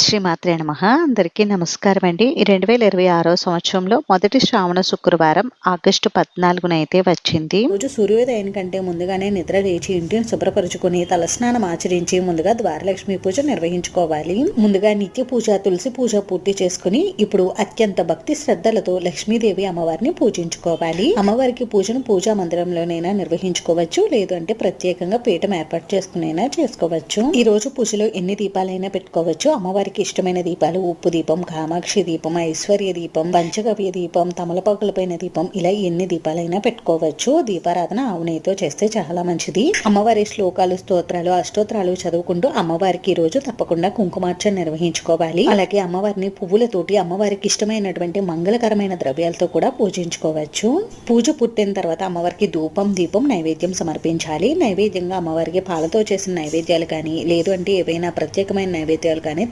శ్రీమాత్రే నమః. అందరికీ నమస్కారం అండి. ఈ 2026 సంవత్సరంలో మొదటి శ్రావణ శుక్రవారం ఆగస్టు 14న అయితే వచ్చింది. రోజు సూర్యోదయం కంటే ముందుగానే నిద్ర లేచి ఇంటిని శుభ్రపరుచుకుని తలస్నానం ఆచరించి ముందుగా ద్వారలక్ష్మి పూజ నిర్వహించుకోవాలి. ముందుగా నిత్య పూజ తులసి పూజ పూర్తి చేసుకుని ఇప్పుడు అత్యంత భక్తి శ్రద్ధలతో లక్ష్మీదేవి అమ్మవారిని పూజించుకోవాలి. అమ్మవారికి పూజను పూజా మందిరంలోనైనా నిర్వహించుకోవచ్చు, లేదు అంటే ప్రత్యేకంగా పీఠం ఏర్పాటు చేసుకునైనా చేసుకోవచ్చు. ఈ రోజు పూజలో ఎన్ని దీపాలైనా పెట్టుకోవచ్చు. అమ్మవారికి ఇష్టమైన దీపాలు ఉప్పు దీపం, కామాక్షి దీపం, ఐశ్వర్య దీపం, పంచగవ్య దీపం, తమలపాకులపైన దీపం, ఇలా ఎన్ని దీపాలైనా పెట్టుకోవచ్చు. దీపారాధన ఆవు నెయ్యితో చేస్తే చాలా మంచిది. అమ్మవారి శ్లోకాలు, స్తోత్రాలు, అష్టోత్రాలు చదువుకుంటూ అమ్మవారికి ఈ రోజు తప్పకుండా కుంకుమార్చన నిర్వహించుకోవాలి. అలాగే అమ్మవారిని పువ్వులతోటి అమ్మవారికి ఇష్టమైనటువంటి మంగళకరమైన ద్రవ్యాలతో కూడా పూజించుకోవచ్చు. పూజ పూర్తయిన తర్వాత అమ్మవారికి ధూపం, దీపం, నైవేద్యం సమర్పించాలి. నైవేద్యంగా అమ్మవారికి పాలతో చేసిన నైవేద్యాలు కానీ, లేదు అంటే ఏవైనా ప్రత్యేకమైన నైవేద్యాలు కానీ